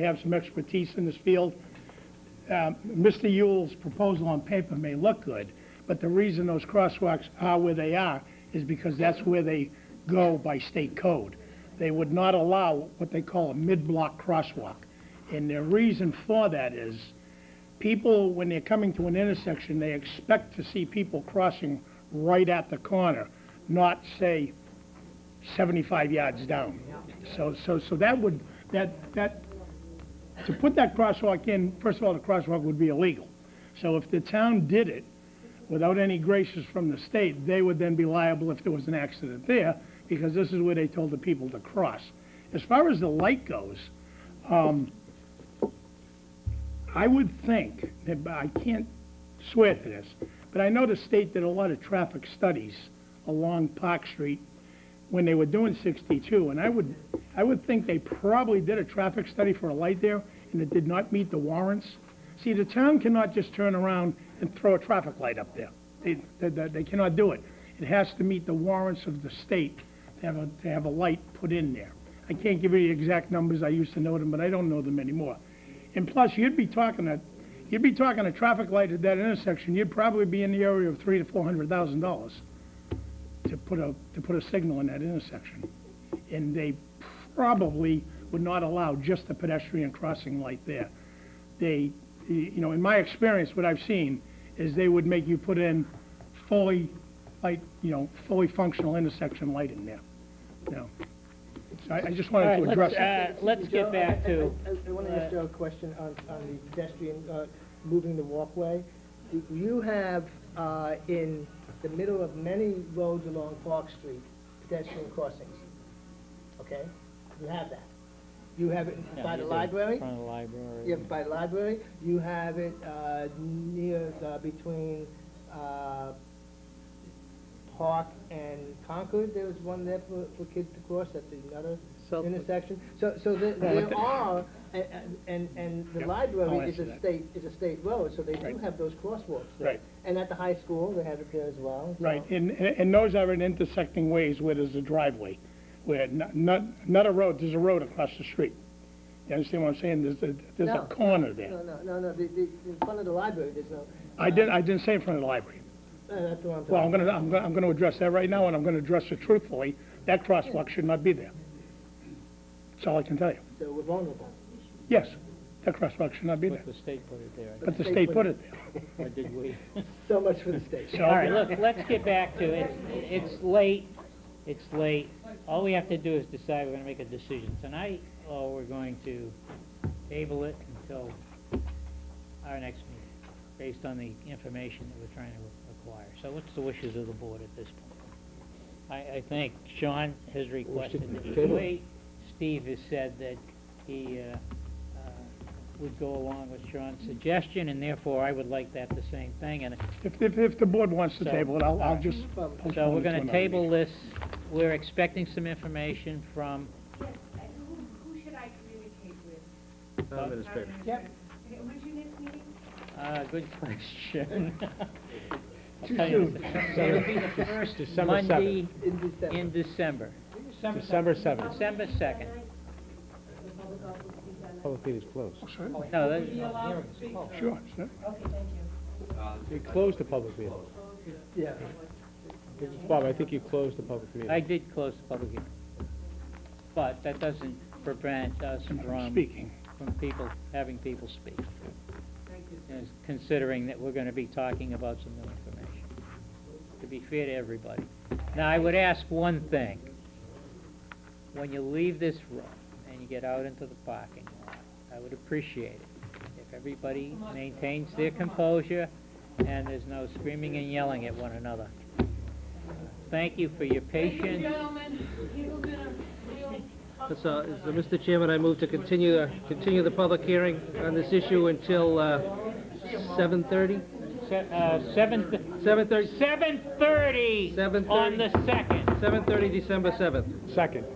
have some expertise in this field. Mr. Yule's proposal on paper may look good, but the reason those crosswalks are where they are is because that's where they go by state code. They would not allow what they call a mid-block crosswalk. And the reason for that is people, when they're coming to an intersection, they expect to see people crossing right at the corner, not, say, 75 yards down. So to put that crosswalk in, first of all, the crosswalk would be illegal. So if the town did it without any graces from the state, they would then be liable if there was an accident there, because this is where they told the people to cross. As far as the light goes, I would think, that I can't swear to this, but I know the state did a lot of traffic studies along Park Street when they were doing 62, and I would think they probably did a traffic study for a light there, and it did not meet the warrants. See, the town cannot just turn around and throw a traffic light up there. They cannot do it. It has to meet the warrants of the state to have a light put in there. I can't give you the exact numbers. I used to know them, but I don't know them anymore. And plus, you'd be talking a traffic light at that intersection. You'd probably be in the area of $300,000 to $400,000 to put a signal in that intersection, and they probably would not allow just a pedestrian crossing light there. They, in my experience, what I've seen is they would make you put in fully functional intersection lighting there. So I just wanted to address it. Let's get back to... I want to ask you a question on the pedestrian moving the walkway. You have in the middle of many roads along Park Street pedestrian crossings. Okay? You have that. You have it by the library. In front of the library. You have it by the library. You have it near between Park and Concord. There was one there for kids to cross at another intersection. So there are, and the library is a state road, so they do have those crosswalks there. Right. And at the high school, they have it there as well. So. Right, and those are in intersecting ways where there's a driveway, where not a road, there's a road across the street. You understand what I'm saying? There's a corner there. No. In front of the library, there's no. I didn't say in front of the library. That's what I'm Well, talking I'm going to address that right now, and I'm going to address it truthfully. That crosswalk should not be there. That's all I can tell you. So we're vulnerable. Yes, that crosswalk should not be there. But the state put it there. But the state put it there. Or did we? So much for the state. So, All right, look, let's get back to it. It's late. It's late. All we have to do is decide we're going to make a decision tonight, or we're going to table it until our next meeting, based on the information that we're trying to acquire. So what's the wishes of the board at this point? I think Sean has requested that you wait. Steve has said that he would go along with Sean's suggestion, and therefore I would like that the same thing. And if the board wants to table it, I'll just postpone. So we're going to table this. We're expecting some information from... Yes, who should I communicate with? Administrator. Yep. Okay, when's your next meeting? Good question. Too soon. It'll be the first December Monday 7th. in December. December 7th. December 2nd. Public meeting is closed. No, that's... Sure, sir. Okay, thank you. You closed the public meeting. Yeah. Bob, I think you closed the public meeting. I did close the public hearing. But that doesn't prevent us from having people speak. And considering that we're going to be talking about some new information, to be fair to everybody. Now, I would ask one thing. When you leave this room and you get out into the parking lot, I would appreciate it if everybody maintains their composure and there's no screaming and yelling at one another. Thank you for your patience. So, Mr. Chairman, I move to continue the public hearing on this issue until 7:30. 7:30. 7:30 on the 2nd. 7:30, December 7th. Second.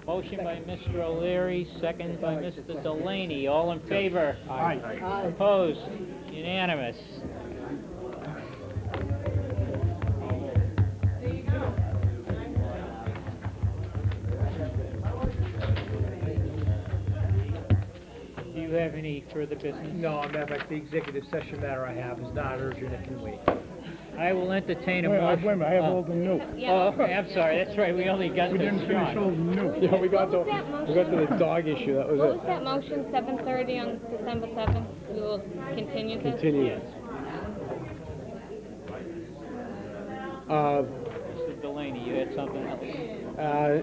Motion by Mr. O'Leary, second by Mr. Delaney. All in favor? Aye. Opposed? Unanimous. Do you have any further business? No, Madam Mayor, the executive session matter I have is not urgent, it can wait. I will entertain a Wait motion. a minute, I have old and new. Oh, okay, I'm sorry, that's right, we only got We to didn't finish John. old and new. Yeah, we got to, What was that we got to the dog issue, that was What it. was that motion, 7:30 on December 7th? We will continue this? Continue. Mr. Delaney, you had something else?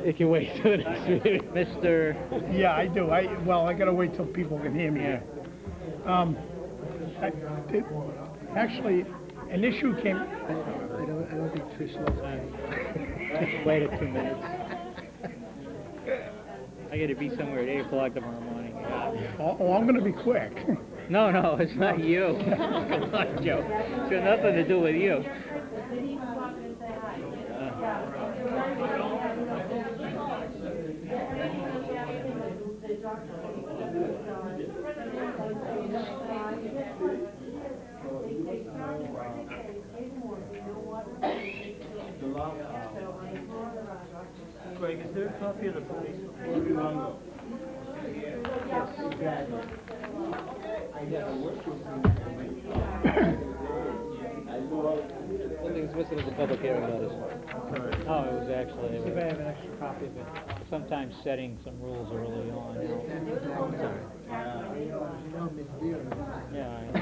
It can wait till the next meeting. Mr. Yeah, I do. Well, I gotta wait till people can hear me here. Actually, an issue came, I don't think Trish loves Wait 2 minutes. I gotta be somewhere at 8 o'clock tomorrow morning. I'm gonna be quick. No, it's not you. Come on, Joe. It's got nothing to do with you. Greg, is there a copy of the police One thing that's missing is a public hearing notice. Oh, it was actually, See if I have an extra copy of it. sometimes setting some rules early on. Yeah, I know.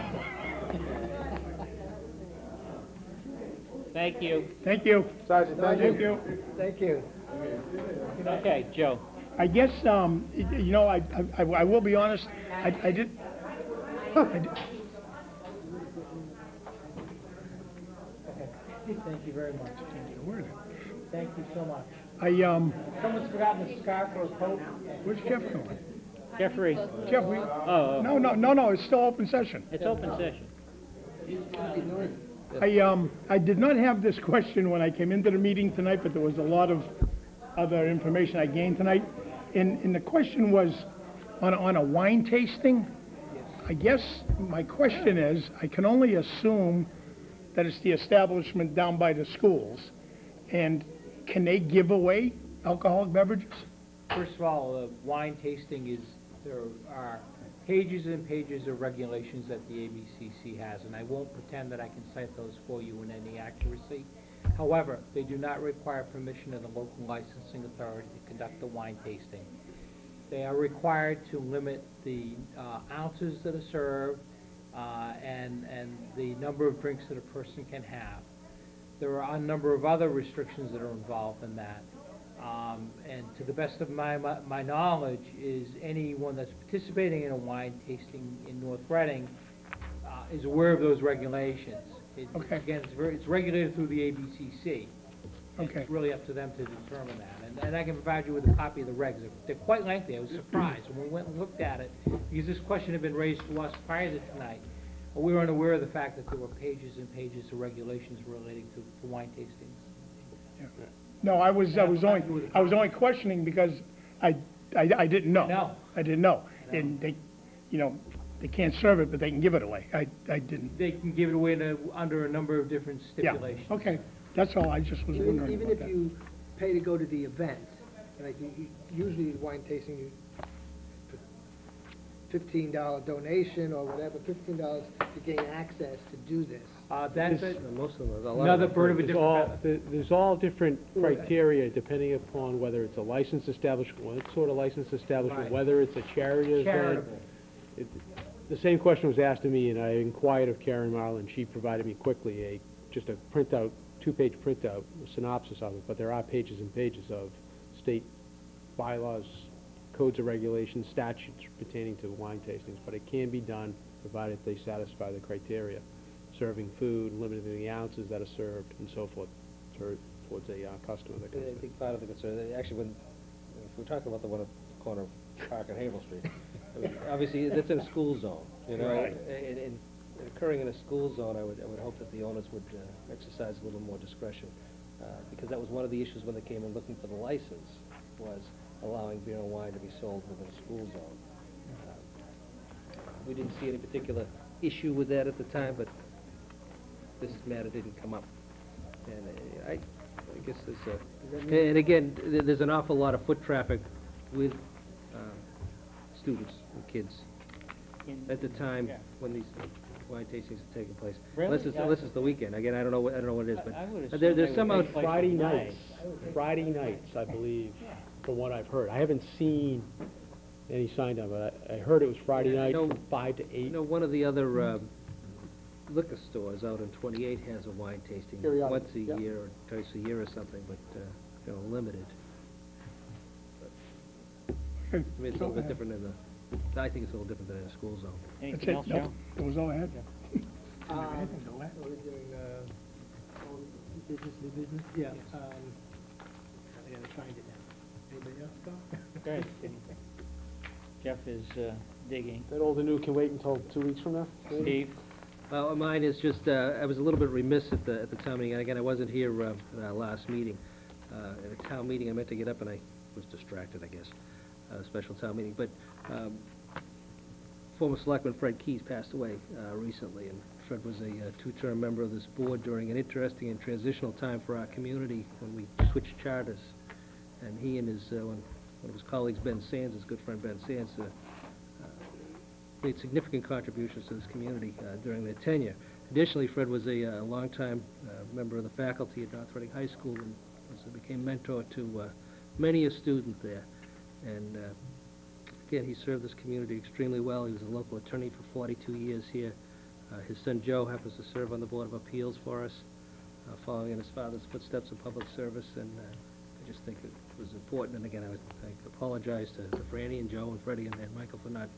Thank you. Thank you. Sergeant, Thank you. Thank you. Okay, Joe. I guess, I will be honest, I did. Thank you very much. Word. Thank you so much. Someone's forgotten a scarf or a coat. Where's Jeff going? Jeffrey. Jeff, Oh, no, it's still open session. it's open session. I did not have this question when I came into the meeting tonight, but there was a lot of other information I gained tonight. And the question was on a wine tasting. I guess my question is, I can only assume that it's the establishment down by the schools. And can they give away alcoholic beverages? First of all, wine tasting is, there are pages and pages of regulations that the ABCC has, and I won't pretend that I can cite those for you in any accuracy. However, they do not require permission of the local licensing authority to conduct a wine tasting. They are required to limit the ounces that are served and the number of drinks that a person can have. There are a number of other restrictions that are involved in that. And to the best of my knowledge, is anyone that's participating in a wine tasting in North Reading is aware of those regulations. Okay. Again, it's regulated through the ABCC. Okay. It's really up to them to determine that. And I can provide you with a copy of the regs. They're quite lengthy. I was surprised when we went and looked at it, because this question had been raised to us prior to tonight. We were unaware of the fact that there were pages and pages of regulations relating to wine tastings. No, I was only questioning because I didn't know. No. I didn't know. And they, they can't serve it, but they can give it away. I didn't. They can give it away under a number of different Yeah, stipulations. okay. That's all. I just was wondering Even about if that. you pay to go to the event, like usually wine tasting, $15 donation or whatever, $15 to gain access to do this. That's Most of them, a lot another of them. bird of a different feather. There's all different criteria depending upon whether it's a licensed establishment, what sort of licensed establishment, Right. whether it's a charity event. Charitable. The same question was asked of me, and I inquired of Karen Marlin. She provided me quickly just a printout, 2-page printout, a synopsis of it, but there are pages and pages of state bylaws, codes of regulations, statutes pertaining to wine tastings, but it can be done provided they satisfy the criteria, serving food, limiting the ounces that are served, and so forth, towards a customer that comes I in. think part of the concern, actually, if we're talking about the one at the corner of Park and Havel Street, I mean, obviously, that's in a school zone, Right. and occurring in a school zone, I would hope that the owners would exercise a little more discretion, because that was one of the issues when they came in looking for the license, was allowing beer and wine to be sold within a school zone. We didn't see any particular issue with that at the time, but this matter didn't come up. And I guess there's and again, there's an awful lot of foot traffic with students and kids at the time yeah. when these wine tastings are taking place. Really? Unless it's the weekend. Again, I don't know what it is, but I would assume there's they would some out. take place Friday at night. nights, Friday nights, I believe, from what I've heard. I haven't seen any sign of it. I heard it was Friday Yeah, I night know- from 5 to 8. You know, one of the other liquor stores out in 28 has a wine tasting Periodic, once a yeah. year or twice a year or something, but, limited. I mean, it's a little bit different in I think it's a little different than in a school zone. That's Anything it, else, no, Joe? that was all I had. We're doing, old business, new business? Yeah, I gotta find it now. Anybody else go? Good. Jeff is digging. That old and new can wait until 2 weeks from now? maybe? Steve? Well, mine is just, I was a little bit remiss at the town meeting, and again, I wasn't here at our last meeting. At a town meeting, I meant to get up and I was distracted, I guess, special town meeting, but former Selectman Fred Keyes passed away recently, and Fred was a two-term member of this board during an interesting and transitional time for our community when we switched charters. And he and his, one of his colleagues, Ben Sands, his good friend Ben Sands, made significant contributions to this community during their tenure. Additionally, Fred was a longtime member of the faculty at North Reading High School and became mentor to many a student there. And again, he served this community extremely well. He was a local attorney for 42 years here. His son Joe happens to serve on the Board of Appeals for us, following in his father's footsteps in public service, and I just think it was important. And again, I apologize to Franny and Joe and Freddie and Michael for not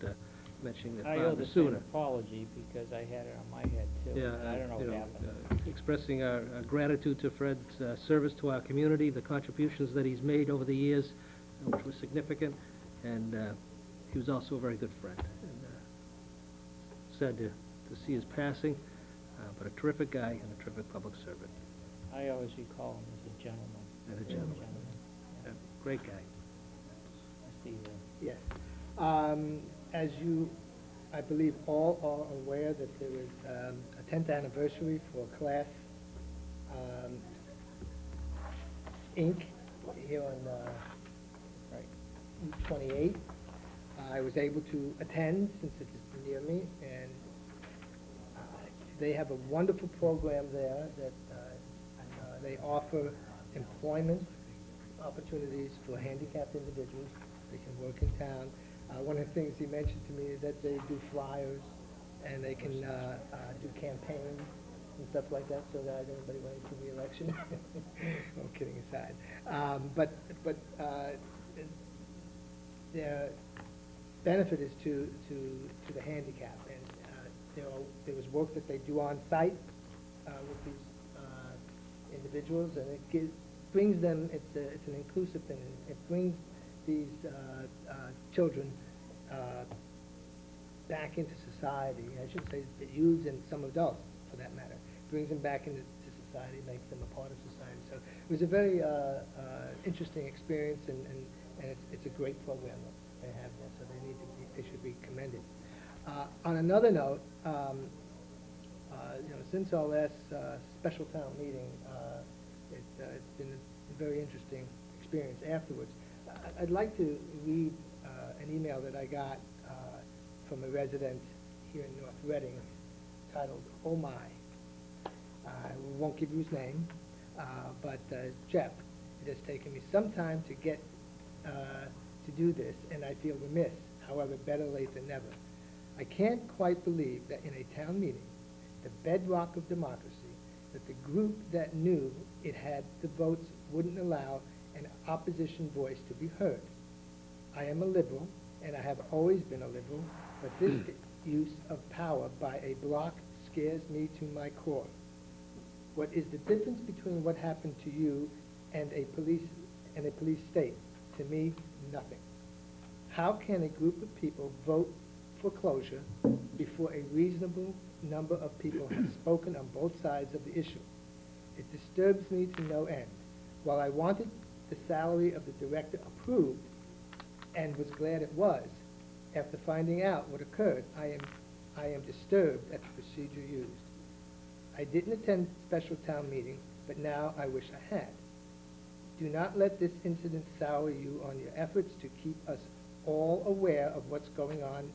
mentioning their I owe father the same sooner. apology because I had it on my head too. Yeah, I don't know you what know, happened. expressing our gratitude to Fred's service to our community, the contributions that he's made over the years, which was significant, and he was also a very good friend. And sad to see his passing, but a terrific guy and a terrific public servant I always recall him as a gentleman. and a gentleman. Yeah, great guy. Steve, Yes. As you, I believe, all are aware that there was a 10th anniversary for Class Inc. here on Route 28. I was able to attend since it is near me, and they have a wonderful program there that they offer employment opportunities for handicapped individuals. They can work in town. One of the things he mentioned to me is that they do flyers, and they can do campaigns and stuff like that, so that anybody running for re-election. No, kidding aside. But their benefit is to the handicap, and there was work that they do on site with these individuals, and it brings them. It's an inclusive thing. It brings these children back into society. I should say the youths and some adults, for that matter. Brings them back into society, makes them a part of society. So it was a very interesting experience, and it's a great program that they have there. So they should be commended. On another note, since our last special town meeting, it's been a very interesting experience afterwards. I'd like to read an email that I got from a resident here in North Reading titled, "Oh My." I won't give you his name, but Jeff, it has taken me some time to get to do this, and I feel remiss. However, better late than never. I can't quite believe that in a town meeting, the bedrock of democracy, that the group that knew it had the votes wouldn't allow an opposition voice to be heard. I am a liberal, and I have always been a liberal, but this use of power by a bloc scares me to my core. What is the difference between what happened to you and a police state? To me, nothing. How can a group of people vote for closure before a reasonable number of people have spoken on both sides of the issue? It disturbs me to no end. While I wanted the salary of the director approved, and was glad it was, after finding out what occurred, I am disturbed at the procedure used. I didn't attend special town meeting, but now I wish I had. Do not let this incident sour you on your efforts to keep us all aware of what's going on